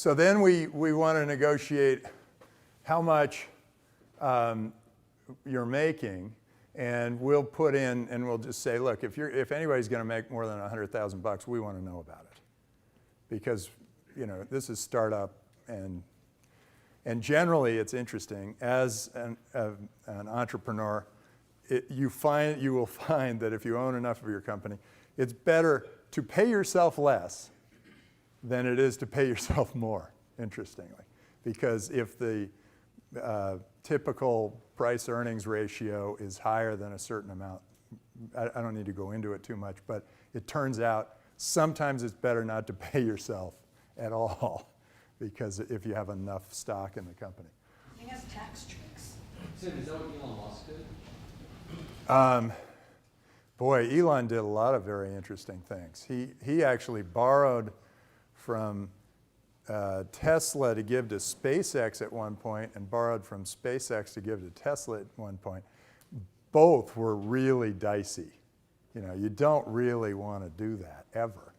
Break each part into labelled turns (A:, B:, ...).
A: So then we want to negotiate how much you're making, and we'll put in, and we'll just say, look, if anybody's going to make more than $100,000, we want to know about it, because this is startup, and generally it's interesting as an entrepreneur. You will find that if you own enough of your company, it's better to pay yourself less than it is to pay yourself more, interestingly. Because if the typical price-earnings ratio is higher than a certain amount, I don't need to go into it too much, but it turns out sometimes it's better not to pay yourself at all, because if you have enough stock in the company.
B: He has tax tricks.
C: So is that what Elon Musk did?
A: Boy, Elon did a lot of very interesting things. He actually borrowed from Tesla to give to SpaceX at one point, and borrowed from SpaceX to give to Tesla at one point. Both were really dicey. You don't really want to do that ever.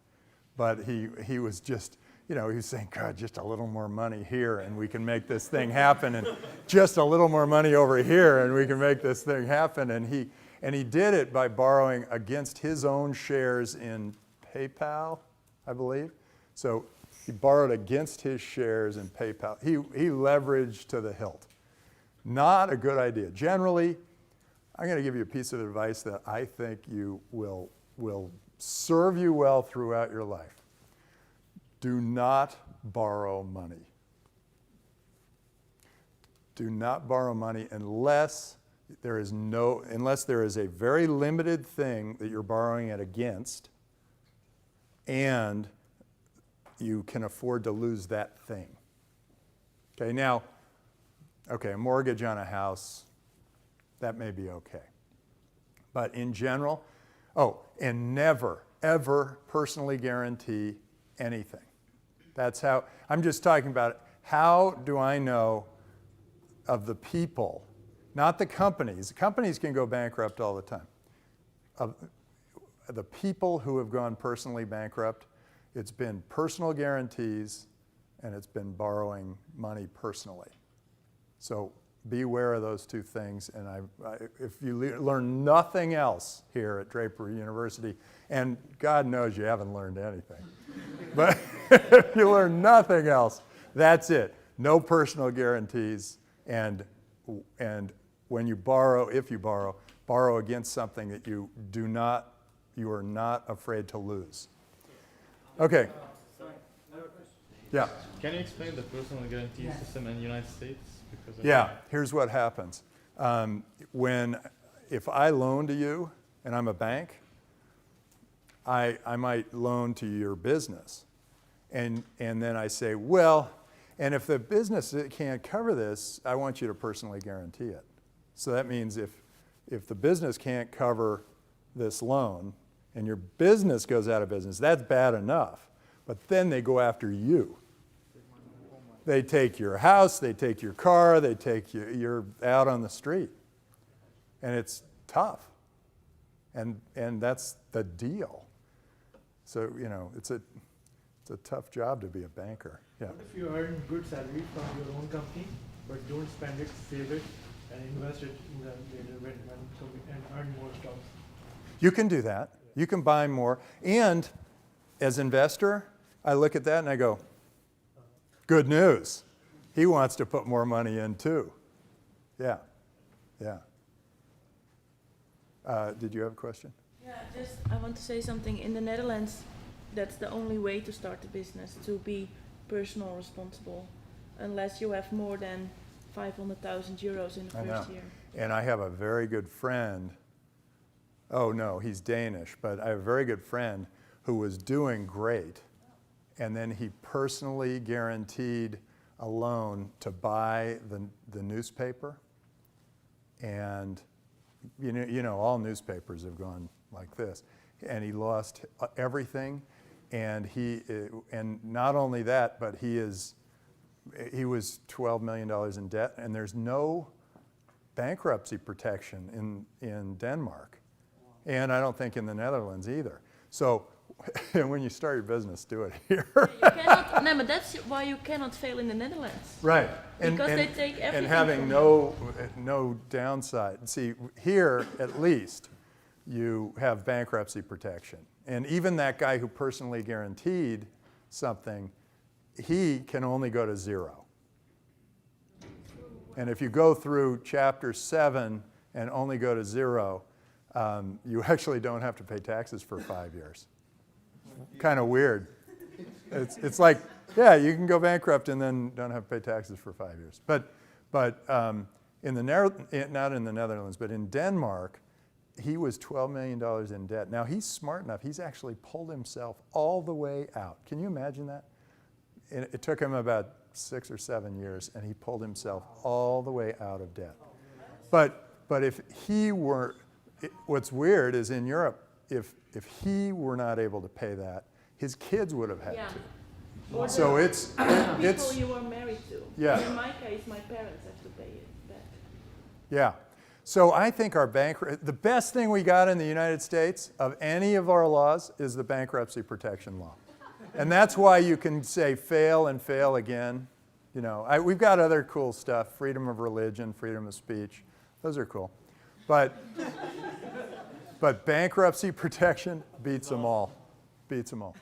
A: But he was just, he was saying, God, just a little more money here and we can make this thing happen, and just a little more money over here and we can make this thing happen. And he did it by borrowing against his own shares in PayPal, I believe. So he borrowed against his shares in PayPal. He leveraged to the hilt. Not a good idea. Generally, I'm going to give you a piece of advice that I think will serve you well throughout your life. Do not borrow money. Do not borrow money unless there is a very limited thing that you're borrowing it against, and you can afford to lose that thing. Okay, now, a mortgage on a house, that may be okay. But in general, and never, ever personally guarantee anything. That's how, I'm just talking about it. How do I know of the people, not the companies? Companies can go bankrupt all the time. Of the people who have gone personally bankrupt, it's been personal guarantees and it's been borrowing money personally. So beware of those two things. And if you learn nothing else here at Draper University, and God knows you haven't learned anything, but if you learn nothing else, that's it. No personal guarantees, and when you borrow, if you borrow against something that you are not afraid to lose. Okay. Yeah.
D: Can you explain the personal guarantee system in the United States?
A: Here's what happens. If I loan to you and I'm a bank, I might loan to your business. And then I say, well, and if the business can't cover this, I want you to personally guarantee it. So that means if the business can't cover this loan and your business goes out of business, that's bad enough. But then they go after you. They take your house, they take your car, they take you, you're out on the street. And it's tough. And that's the deal. So, it's a tough job to be a banker. Yeah.
E: What if you earn good salary from your own company, but don't spend it, save it, and invest it in the later and earn more stocks?
A: You can do that. You can buy more. And as an investor, I look at that and I go, good news. He wants to put more money in too. Yeah. Did you have a question?
F: Yeah, I want to say something. In the Netherlands, that's the only way to start a business, to be personal responsible, unless you have more than 500,000 euros in the first year.
A: And I have a very good friend. Oh no, he's Danish, but I have a very good friend who was doing great, and then he personally guaranteed a loan to buy the newspaper. And all newspapers have gone like this. And he lost everything, and not only that, but he was $12 million in debt, and there's no bankruptcy protection in Denmark. And I don't think in the Netherlands either. So And when you start your business, do it here.
F: You cannot, no, but that's why you cannot fail in the Netherlands.
A: Right.
F: Because they take everything
A: And having
F: from
A: no downside. See, here at least, you have bankruptcy protection. And even that guy who personally guaranteed something, he can only go to 0. And if you go through chapter 7 and only go to 0, you actually don't have to pay taxes for 5 years. Kind of weird. It's like, yeah, you can go bankrupt and then don't have to pay taxes for 5 years. But in the not in the Netherlands, but in Denmark, he was $12 million in debt. Now he's smart enough. He's actually pulled himself all the way out. Can you imagine that? It took him about 6 or 7 years, and he pulled himself all the way out of debt. But if he were, what's weird is in Europe, if he were not able to pay that, his kids would have had
F: Yeah.
A: to.
F: Or
A: So
F: the
A: it's
F: people you were married to.
A: Yeah.
F: And in my case, my parents have to pay it back.
A: yeah. So I think the best thing we got in the United States of any of our laws is the bankruptcy protection law. And that's why you can say fail and fail again. You know, we've got other cool stuff, freedom of religion, freedom of speech. Those are cool. But bankruptcy protection beats them all. Beats them all.